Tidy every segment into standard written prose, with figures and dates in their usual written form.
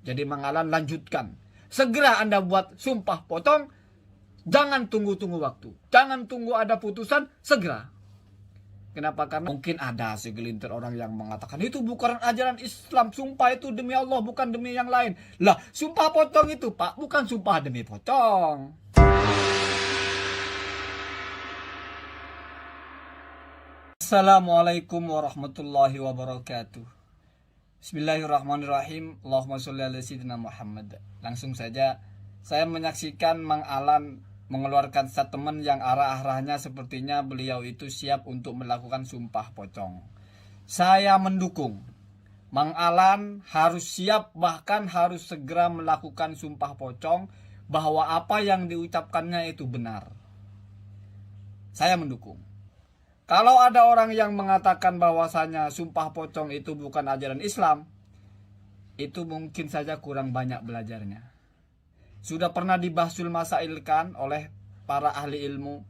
Jadi Mang Alan lanjutkan. Segera Anda buat sumpah potong. Jangan tunggu-tunggu waktu. Jangan tunggu ada putusan, segera. Kenapa? Karena mungkin ada segelintir orang yang mengatakan itu bukan ajaran Islam. Sumpah itu demi Allah, bukan demi yang lain. Lah, sumpah potong itu, Pak, bukan sumpah demi potong. Assalamualaikum warahmatullahi wabarakatuh. Bismillahirrahmanirrahim. Allahumma sholli ala sayyidina Muhammad. Langsung saja saya menyaksikan Mang Alan mengeluarkan statement yang arah-arahnya sepertinya beliau itu siap untuk melakukan sumpah pocong. Saya mendukung. Mang Alan harus siap, bahkan harus segera melakukan sumpah pocong bahwa apa yang diucapkannya itu benar. Saya mendukung. Kalau ada orang yang mengatakan bahwasanya sumpah pocong itu bukan ajaran Islam, itu mungkin saja kurang banyak belajarnya. Sudah pernah dibahsul masailkan oleh para ahli ilmu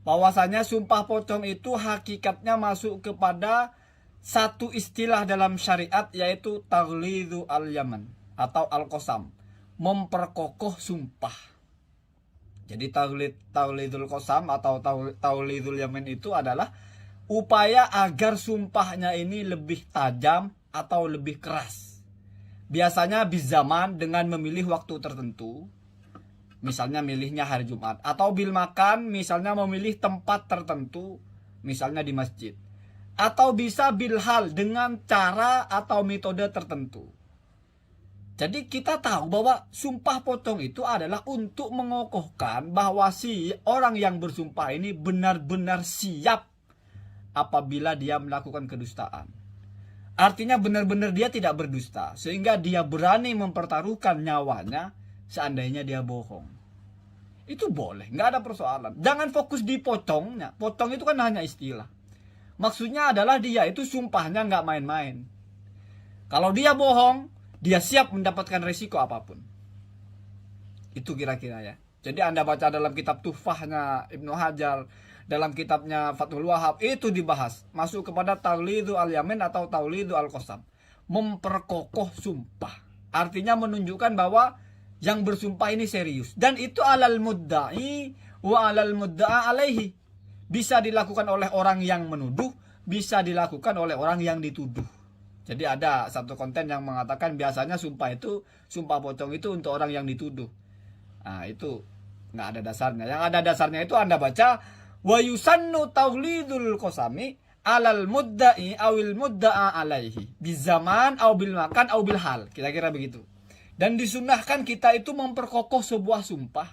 bahwasanya sumpah pocong itu hakikatnya masuk kepada satu istilah dalam syariat, yaitu taghlidhu al-yaman atau al-qasam, memperkokoh sumpah. Jadi taghlidul qasam atau taghlidul yaman itu adalah upaya agar sumpahnya ini lebih tajam atau lebih keras. Biasanya bizaman dengan memilih waktu tertentu, misalnya milihnya hari Jumat, atau bil makan, misalnya memilih tempat tertentu, misalnya di masjid, atau bisa bil hal dengan cara atau metode tertentu. Jadi kita tahu bahwa sumpah potong itu adalah untuk mengokohkan bahwa si orang yang bersumpah ini benar-benar siap apabila dia melakukan kedustaan. Artinya benar-benar dia tidak berdusta, sehingga dia berani mempertaruhkan nyawanya seandainya dia bohong. Itu boleh, nggak ada persoalan. Jangan fokus di pocongnya. Pocong itu kan hanya istilah. Maksudnya adalah dia itu sumpahnya nggak main-main. Kalau dia bohong, dia siap mendapatkan resiko apapun. Itu kira-kira ya. Jadi Anda baca dalam kitab Tuhfahnya Ibnu Hajar, dalam kitabnya Fathul Wahab, itu dibahas. Masuk kepada taghlidhu al-yamin atau taghlidhu al-qasam. Memperkokoh sumpah. Artinya menunjukkan bahwa yang bersumpah ini serius. Dan itu alal mudda'i wa alal mudda'a alaihi. Bisa dilakukan oleh orang yang menuduh, bisa dilakukan oleh orang yang dituduh. Jadi ada satu konten yang mengatakan biasanya sumpah pocong itu untuk orang yang dituduh. Nah, itu nggak ada dasarnya. Yang ada dasarnya itu Anda baca wa yusannu taghlidul qasami alal mudda'i awil mudda'a alaihi bizaman aw bil makan aw bil hal. Kira-kira begitu. Dan disunahkan kita itu memperkokoh sebuah sumpah,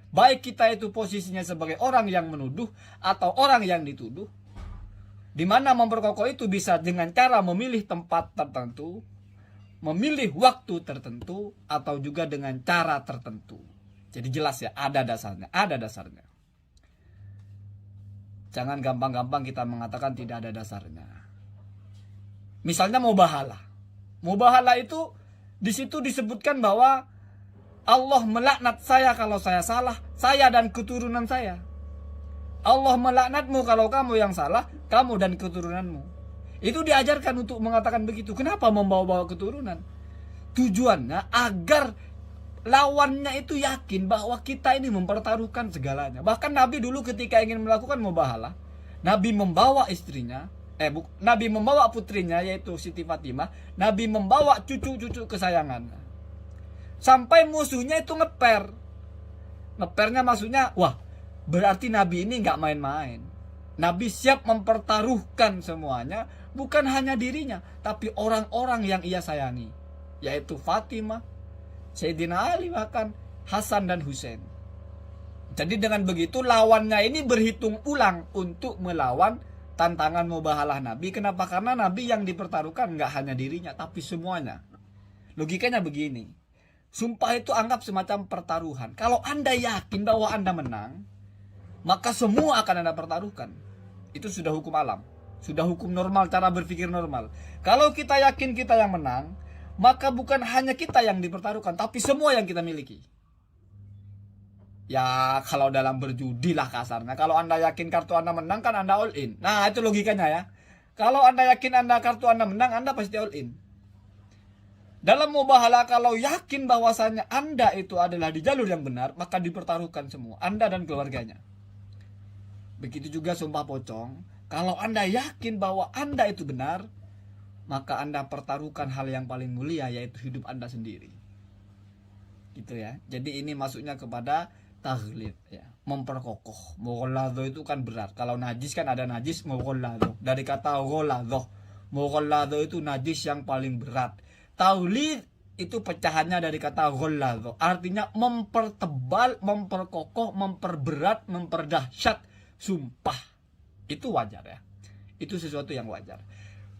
baik kita itu posisinya sebagai orang yang menuduh atau orang yang dituduh. Di mana memperkokoh itu bisa dengan cara memilih tempat tertentu, memilih waktu tertentu, atau juga dengan cara tertentu. Jadi jelas ya, ada dasarnya. Jangan gampang-gampang kita mengatakan tidak ada dasarnya. Misalnya mubahalah. Mubahalah itu di situ disebutkan bahwa Allah melaknat saya kalau saya salah, saya dan keturunan saya. Allah melaknatmu kalau kamu yang salah, kamu dan keturunanmu. Itu diajarkan untuk mengatakan begitu. Kenapa membawa-bawa keturunan? Tujuannya agar lawannya itu yakin bahwa kita ini mempertaruhkan segalanya. Bahkan Nabi dulu ketika ingin melakukan mubahalah, Nabi membawa istrinya, Nabi membawa putrinya yaitu Siti Fatimah, Nabi membawa cucu-cucu kesayangannya. Sampai musuhnya itu ngeper. Ngepernya maksudnya, wah, berarti Nabi ini nggak main-main. Nabi siap mempertaruhkan semuanya, bukan hanya dirinya, tapi orang-orang yang ia sayangi, yaitu Fatimah, Sayyidina Ali, bahkan Hasan dan Husain. Jadi dengan begitu lawannya ini berhitung ulang untuk melawan tantangan mubahalah Nabi. Kenapa? Karena Nabi yang dipertaruhkan nggak hanya dirinya, tapi semuanya. Logikanya begini, sumpah itu anggap semacam pertaruhan. Kalau Anda yakin bahwa Anda menang, maka semua akan Anda pertaruhkan. Itu sudah hukum alam, sudah hukum normal, cara berpikir normal. Kalau kita yakin kita yang menang, maka bukan hanya kita yang dipertaruhkan, tapi semua yang kita miliki. Ya kalau dalam berjudi lah kasarnya. Kalau Anda yakin kartu Anda menang, kan Anda all in. Nah itu logikanya ya. Kalau Anda yakin kartu Anda menang, Anda pasti all in. Dalam mubahalah kalau yakin bahwasannya Anda itu adalah di jalur yang benar, maka dipertaruhkan semua, Anda dan keluarganya. Begitu juga sumpah pocong, kalau Anda yakin bahwa Anda itu benar, maka Anda pertaruhkan hal yang paling mulia, yaitu hidup Anda sendiri. Gitu ya. Jadi ini masuknya kepada taghlid ya, memperkokoh. Mughalladho itu kan berat. Kalau najis kan ada najis mughalladho. Dari kata ghalladho. Mughalladho itu najis yang paling berat. Taghlid itu pecahannya dari kata ghalladho. Artinya mempertebal, memperkokoh, memperberat, memperdahsyat sumpah. Itu wajar ya. Itu sesuatu yang wajar.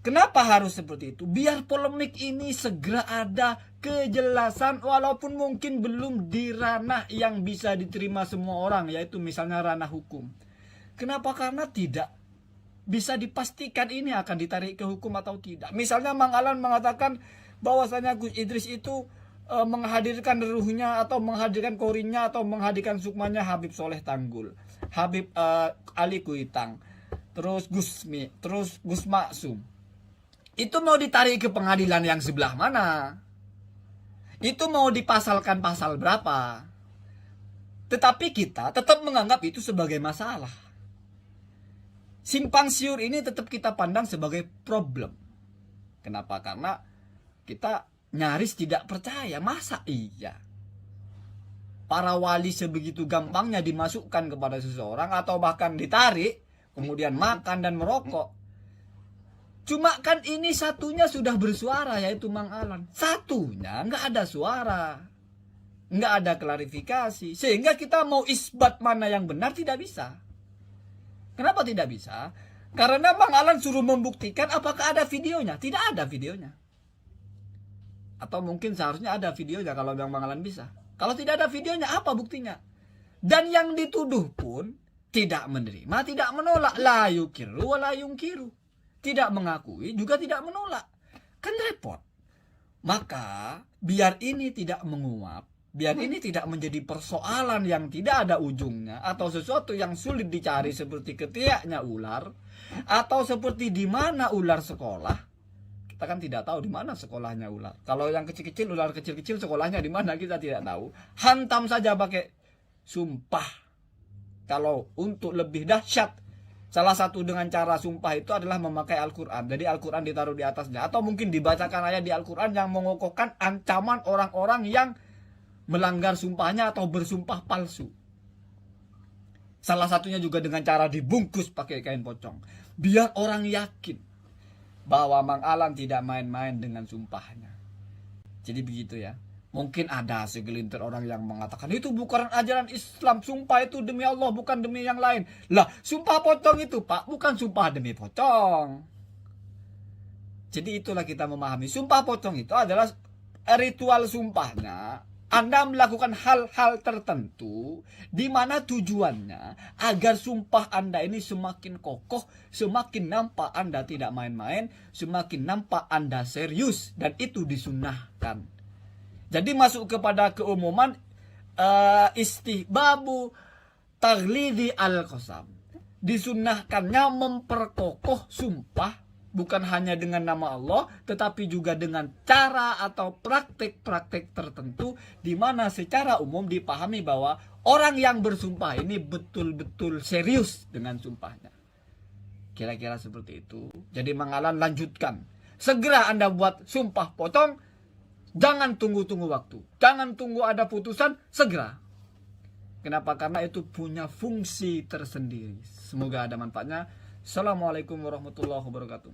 Kenapa harus seperti itu? Biar polemik ini segera ada kejelasan, walaupun mungkin belum di ranah yang bisa diterima semua orang, yaitu misalnya ranah hukum. Kenapa? Karena tidak bisa dipastikan ini akan ditarik ke hukum atau tidak. Misalnya Mang Alan mengatakan bahwasanya Gus Idris itu menghadirkan ruhnya atau menghadirkan korinya atau menghadirkan sukmanya Habib Soleh Tanggul, Habib Ali Kuitang, terus Gusmi, terus Gus Maksum. Itu mau ditarik ke pengadilan yang sebelah mana? Itu mau dipasalkan pasal berapa? Tetapi kita tetap menganggap itu sebagai masalah. Simpang siur ini tetap kita pandang sebagai problem. Kenapa? Karena kita nyaris tidak percaya. Masa iya? Para wali sebegitu gampangnya dimasukkan kepada seseorang atau bahkan ditarik, kemudian makan dan merokok. Cuma kan ini satunya sudah bersuara, yaitu Mang Alan. Satunya nggak ada suara, nggak ada klarifikasi, sehingga kita mau isbat mana yang benar tidak bisa. Kenapa tidak bisa? Karena Mang Alan suruh membuktikan apakah ada videonya. Tidak ada videonya. Atau mungkin seharusnya ada videonya kalau Mang Alan bisa. Kalau tidak ada videonya, apa buktinya? Dan yang dituduh pun tidak menerima, tidak menolak. La yukiru wa la yungkiru. Tidak mengakui, juga tidak menolak. Kan repot. Maka, biar ini tidak menguap, biar ini tidak menjadi persoalan yang tidak ada ujungnya, atau sesuatu yang sulit dicari seperti ketiaknya ular, atau seperti di mana ular sekolah. Kita kan tidak tahu di mana sekolahnya ular. Kalau yang kecil-kecil, ular kecil-kecil sekolahnya di mana kita tidak tahu. Hantam saja pakai sumpah. Kalau untuk lebih dahsyat, salah satu dengan cara sumpah itu adalah memakai Al-Quran. Jadi Al-Quran ditaruh di atasnya. Atau mungkin dibacakan ayat di Al-Quran yang mengokohkan ancaman orang-orang yang melanggar sumpahnya atau bersumpah palsu. Salah satunya juga dengan cara dibungkus pakai kain pocong. Biar orang yakin bahwa Mang Alan tidak main-main dengan sumpahnya. Jadi begitu ya. Mungkin ada segelintir orang yang mengatakan itu bukan ajaran Islam, sumpah itu demi Allah bukan demi yang lain. Lah, sumpah pocong itu Pak bukan sumpah demi pocong. Jadi itulah kita memahami, sumpah pocong itu adalah ritual sumpahnya. Anda melakukan hal-hal tertentu di mana tujuannya agar sumpah Anda ini semakin kokoh, semakin nampak Anda tidak main-main, semakin nampak Anda serius, dan itu disunnahkan. Jadi masuk kepada keumuman istihbabu taghlidi al-qasam. Disunnahkannya memperkokoh sumpah bukan hanya dengan nama Allah, tetapi juga dengan cara atau praktek-praktek tertentu di mana secara umum dipahami bahwa orang yang bersumpah ini betul-betul serius dengan sumpahnya. Kira-kira seperti itu. Jadi Mang Alan lanjutkan. Segera Anda buat sumpah pocong. Jangan tunggu-tunggu waktu. Jangan tunggu ada putusan, segera. Kenapa? Karena itu punya fungsi tersendiri. Semoga ada manfaatnya. Assalamualaikum warahmatullahi wabarakatuh.